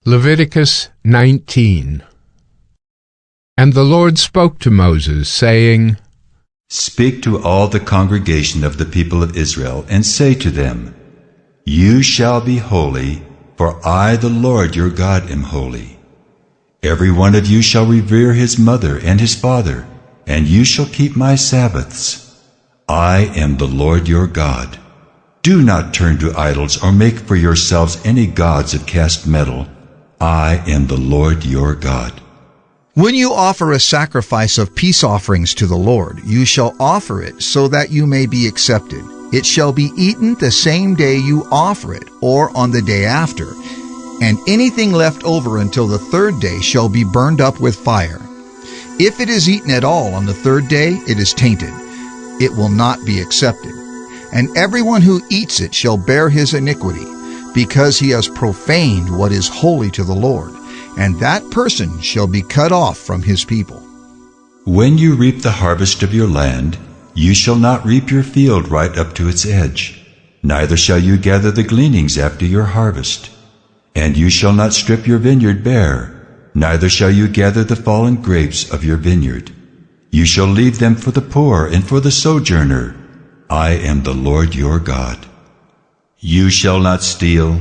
Leviticus 19. And the Lord spoke to Moses, saying, Speak to all the congregation of the people of Israel, and say to them, You shall be holy, for I, the Lord your God, am holy. Every one of you shall revere his mother and his father, and you shall keep my Sabbaths. I am the Lord your God. Do not turn to idols or make for yourselves any gods of cast metal. I am the Lord your God. When you offer a sacrifice of peace offerings to the Lord, you shall offer it so that you may be accepted. It shall be eaten the same day you offer it, or on the day after. And anything left over until the third day shall be burned up with fire. If it is eaten at all on the third day, it is tainted. It will not be accepted. And everyone who eats it shall bear his iniquity, because he has profaned what is holy to the Lord, and that person shall be cut off from his people. When you reap the harvest of your land, you shall not reap your field right up to its edge, neither shall you gather the gleanings after your harvest. And you shall not strip your vineyard bare, neither shall you gather the fallen grapes of your vineyard. You shall leave them for the poor and for the sojourner. I am the Lord your God. You shall not steal.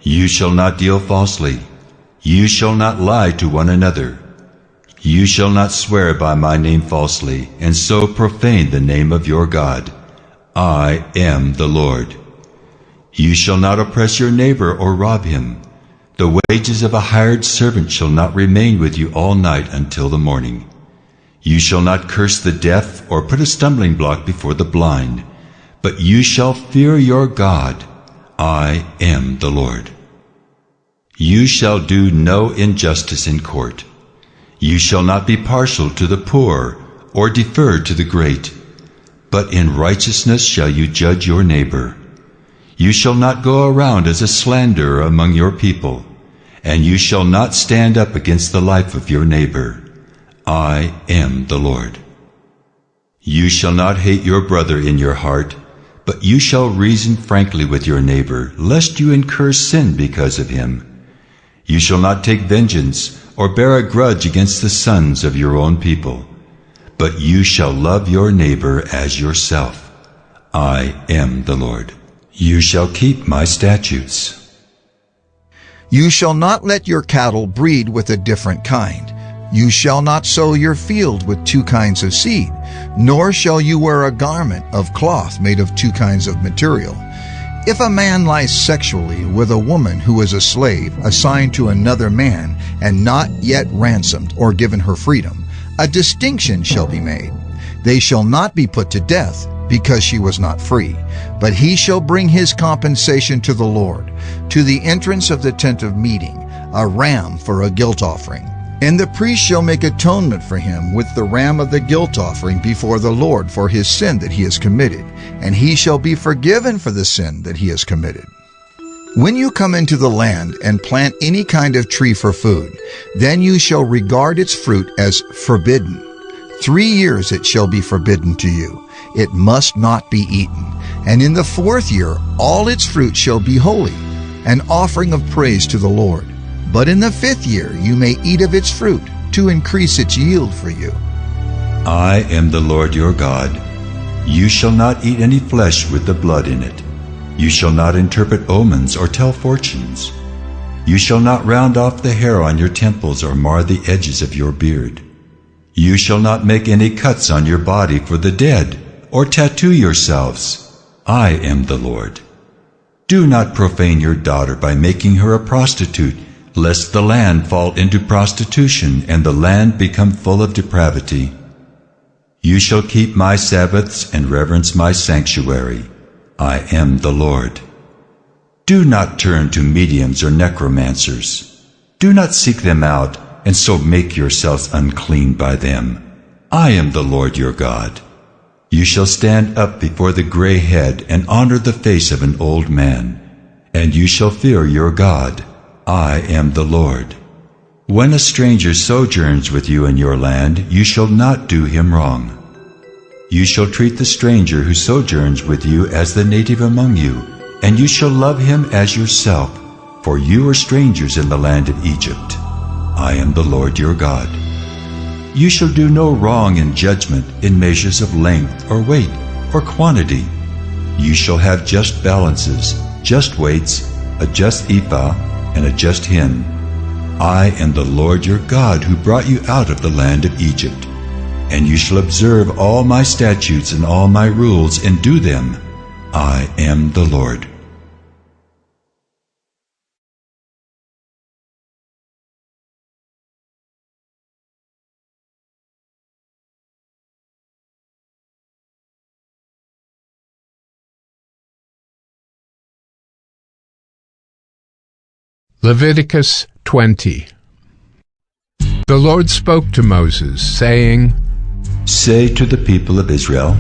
You shall not deal falsely. You shall not lie to one another. You shall not swear by my name falsely, and so profane the name of your God. I am the Lord. You shall not oppress your neighbor or rob him. The wages of a hired servant shall not remain with you all night until the morning. You shall not curse the deaf or put a stumbling block before the blind, but you shall fear your God. I am the Lord. You shall do no injustice in court. You shall not be partial to the poor or defer to the great, but in righteousness shall you judge your neighbor. You shall not go around as a slanderer among your people, and you shall not stand up against the life of your neighbor. I am the Lord. You shall not hate your brother in your heart, but you shall reason frankly with your neighbor, lest you incur sin because of him. You shall not take vengeance or bear a grudge against the sons of your own people, but you shall love your neighbor as yourself. I am the Lord. You shall keep my statutes. You shall not let your cattle breed with a different kind. You shall not sow your field with two kinds of seed, nor shall you wear a garment of cloth made of two kinds of material. If a man lies sexually with a woman who is a slave assigned to another man and not yet ransomed or given her freedom, a distinction shall be made. They shall not be put to death because she was not free, but he shall bring his compensation to the Lord, to the entrance of the tent of meeting, a ram for a guilt offering. And the priest shall make atonement for him with the ram of the guilt offering before the Lord for his sin that he has committed, and he shall be forgiven for the sin that he has committed. When you come into the land and plant any kind of tree for food, then you shall regard its fruit as forbidden. 3 years it shall be forbidden to you. It must not be eaten. And in the 4th year all its fruit shall be holy, an offering of praise to the Lord. But in the 5th year you may eat of its fruit, to increase its yield for you. I am the Lord your God. You shall not eat any flesh with the blood in it. You shall not interpret omens or tell fortunes. You shall not round off the hair on your temples or mar the edges of your beard. You shall not make any cuts on your body for the dead, or tattoo yourselves. I am the Lord. Do not profane your daughter by making her a prostitute, lest the land fall into prostitution and the land become full of depravity. You shall keep my Sabbaths and reverence my sanctuary. I am the Lord. Do not turn to mediums or necromancers. Do not seek them out and so make yourselves unclean by them. I am the Lord your God. You shall stand up before the gray head and honor the face of an old man, and you shall fear your God. I am the Lord. When a stranger sojourns with you in your land, you shall not do him wrong. You shall treat the stranger who sojourns with you as the native among you, and you shall love him as yourself. for you are strangers in the land of Egypt. I am the Lord your God. You shall do no wrong in judgment in measures of length or weight or quantity. You shall have just balances, just weights, a just ephah, and a just hin. I am the Lord your God who brought you out of the land of Egypt. And you shall observe all my statutes and all my rules and do them. I am the Lord. Leviticus 20. The Lord spoke to Moses, saying, Say to the people of Israel,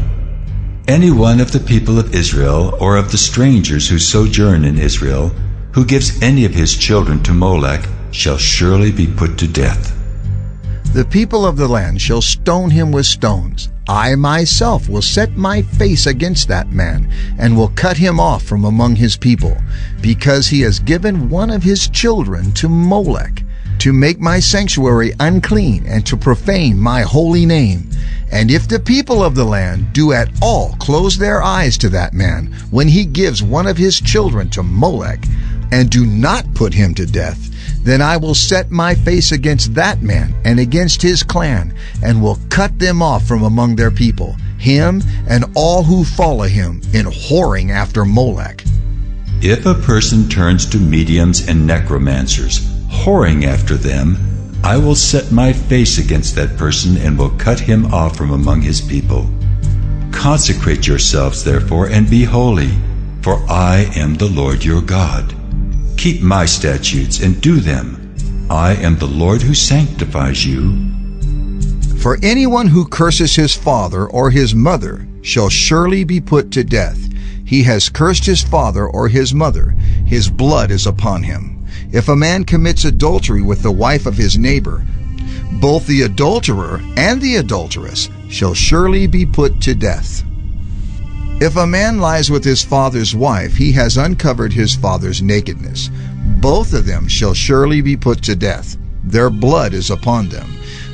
any one of the people of Israel or of the strangers who sojourn in Israel, who gives any of his children to Molech, shall surely be put to death. The people of the land shall stone him with stones. I myself will set my face against that man, and will cut him off from among his people, because he has given one of his children to Molech, to make my sanctuary unclean, and to profane my holy name. And if the people of the land do at all close their eyes to that man, when he gives one of his children to Molech, and do not put him to death, then I will set my face against that man and against his clan, and will cut them off from among their people, him and all who follow him in whoring after Molech. If a person turns to mediums and necromancers, whoring after them, I will set my face against that person and will cut him off from among his people. Consecrate yourselves, therefore, and be holy, for I am the Lord your God. Keep my statutes and do them. I am the Lord who sanctifies you. For anyone who curses his father or his mother shall surely be put to death. He has cursed his father or his mother. His blood is upon him. If a man commits adultery with the wife of his neighbor, both the adulterer and the adulteress shall surely be put to death. If a man lies with his father's wife, he has uncovered his father's nakedness. Both of them shall surely be put to death. Their blood is upon them.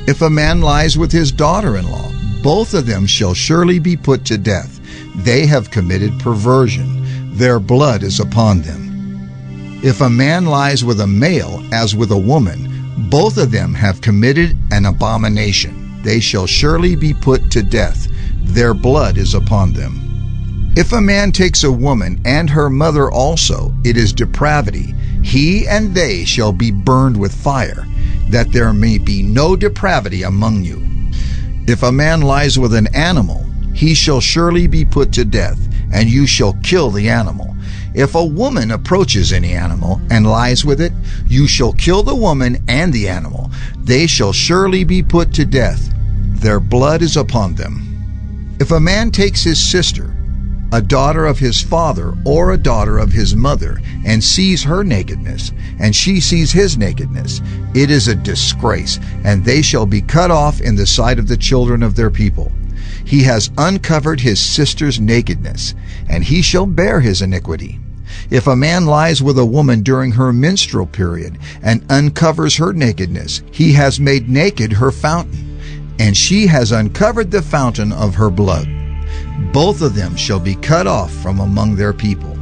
If a man lies with his daughter-in-law, both of them shall surely be put to death. They have committed perversion. Their blood is upon them. If a man lies with a male as with a woman, both of them have committed an abomination. They shall surely be put to death. Their blood is upon them. If a man takes a woman and her mother also, it is depravity. He and they shall be burned with fire, that there may be no depravity among you. If a man lies with an animal, he shall surely be put to death, and you shall kill the animal. If a woman approaches any animal and lies with it, you shall kill the woman and the animal. They shall surely be put to death. Their blood is upon them. If a man takes his sister, a daughter of his father or a daughter of his mother, and sees her nakedness, and she sees his nakedness, it is a disgrace, and they shall be cut off in the sight of the children of their people. He has uncovered his sister's nakedness, and he shall bear his iniquity. If a man lies with a woman during her menstrual period and uncovers her nakedness, he has made naked her fountain, and she has uncovered the fountain of her blood. Both of them shall be cut off from among their people.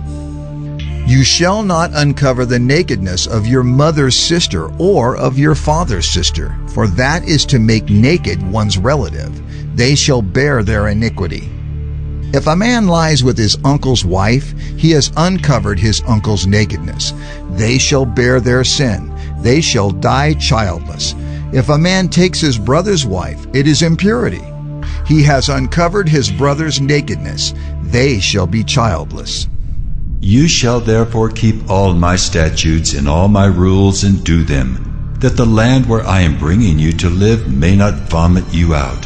You shall not uncover the nakedness of your mother's sister or of your father's sister, for that is to make naked one's relative. They shall bear their iniquity. If a man lies with his uncle's wife, he has uncovered his uncle's nakedness. They shall bear their sin. They shall die childless. If a man takes his brother's wife, it is impurity. He has uncovered his brother's nakedness. They shall be childless. You shall therefore keep all my statutes and all my rules and do them, that the land where I am bringing you to live may not vomit you out.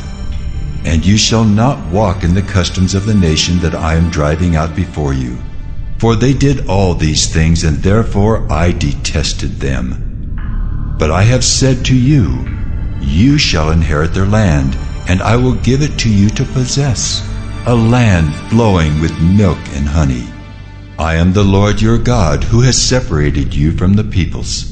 And you shall not walk in the customs of the nation that I am driving out before you. For they did all these things, and therefore I detested them. But I have said to you, you shall inherit their land, and I will give it to you to possess, a land flowing with milk and honey. I am the Lord your God, who has separated you from the peoples.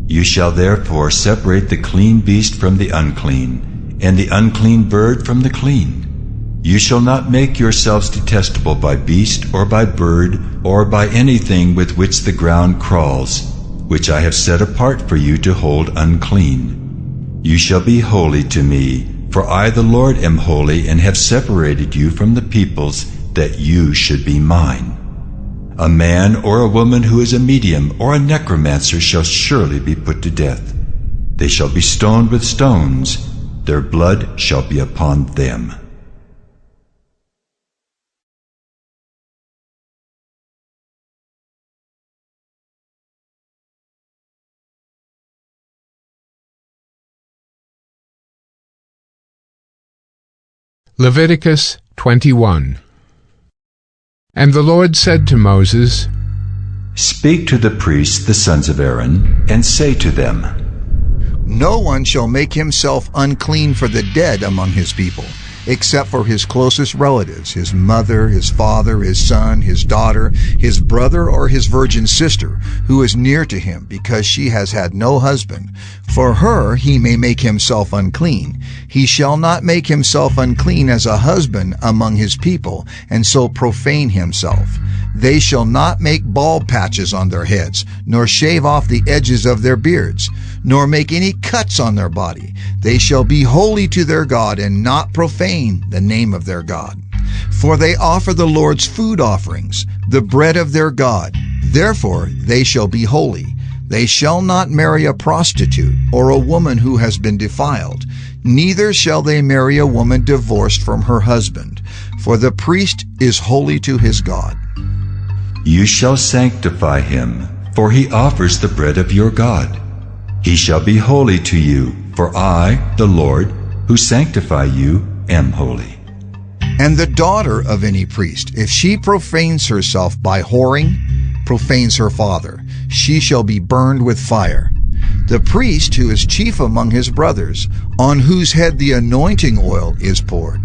You shall therefore separate the clean beast from the unclean, and the unclean bird from the clean. You shall not make yourselves detestable by beast, or by bird, or by anything with which the ground crawls, which I have set apart for you to hold unclean. You shall be holy to me, for I the Lord am holy, and have separated you from the peoples, that you should be mine. A man or a woman who is a medium or a necromancer shall surely be put to death. They shall be stoned with stones. Their blood shall be upon them. Leviticus 21. And the Lord said to Moses, Speak to the priests, the sons of Aaron, and say to them, No one shall make himself unclean for the dead among his people, except for his closest relatives, his mother, his father, his son, his daughter, his brother, or his virgin sister, who is near to him, because she has had no husband. For her he may make himself unclean. He shall not make himself unclean as a husband among his people, and so profane himself. They shall not make bald patches on their heads, nor shave off the edges of their beards, nor make any cuts on their body. They shall be holy to their God, and not profane the name of their God. For they offer the Lord's food offerings, the bread of their God. Therefore they shall be holy. They shall not marry a prostitute, or a woman who has been defiled. Neither shall they marry a woman divorced from her husband, for the priest is holy to his God. You shall sanctify him, for he offers the bread of your God. He shall be holy to you, for I, the Lord, who sanctify you, am holy. And the daughter of any priest, if she profanes herself by whoring, profanes her father, she shall be burned with fire. The priest who is chief among his brothers, on whose head the anointing oil is poured,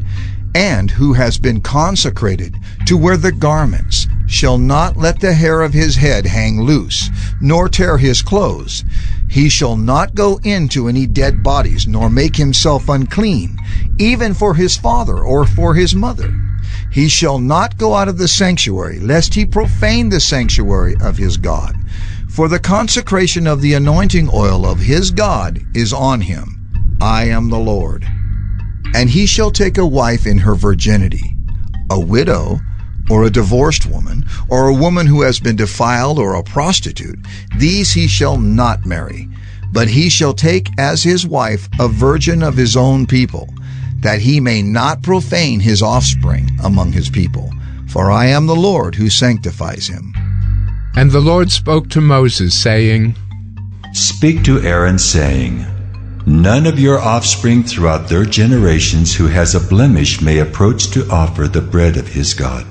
and who has been consecrated to wear the garments, shall not let the hair of his head hang loose, nor tear his clothes. He shall not go into any dead bodies, nor make himself unclean, even for his father or for his mother. He shall not go out of the sanctuary, lest he profane the sanctuary of his God. For the consecration of the anointing oil of his God is on him. I am the Lord. And he shall take a wife in her virginity, a widow, or a divorced woman, or a woman who has been defiled, or a prostitute. These he shall not marry, but he shall take as his wife a virgin of his own people, that he may not profane his offspring among his people. For I am the Lord who sanctifies him. And the Lord spoke to Moses, saying, Speak to Aaron, saying, None of your offspring throughout their generations who has a blemish may approach to offer the bread of his God.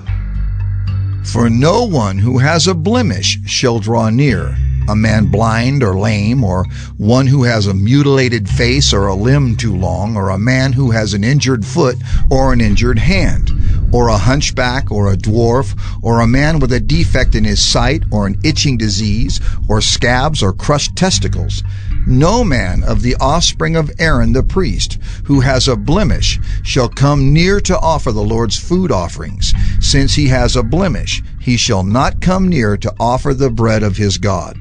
For no one who has a blemish shall draw near, a man blind or lame, or one who has a mutilated face or a limb too long, or a man who has an injured foot or an injured hand, or a hunchback or a dwarf, or a man with a defect in his sight, or an itching disease, or scabs or crushed testicles. No man of the offspring of Aaron the priest who has a blemish shall come near to offer the Lord's food offerings. Since he has a blemish, he shall not come near to offer the bread of his God.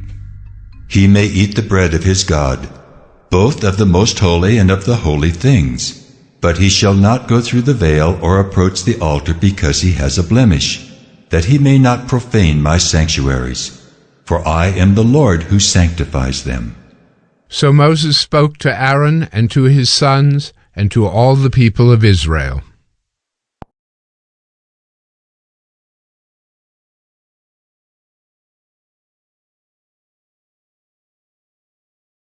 He may eat the bread of his God, both of the most holy and of the holy things. But he shall not go through the veil or approach the altar because he has a blemish, that he may not profane my sanctuaries. For I am the Lord who sanctifies them. So Moses spoke to Aaron and to his sons and to all the people of Israel.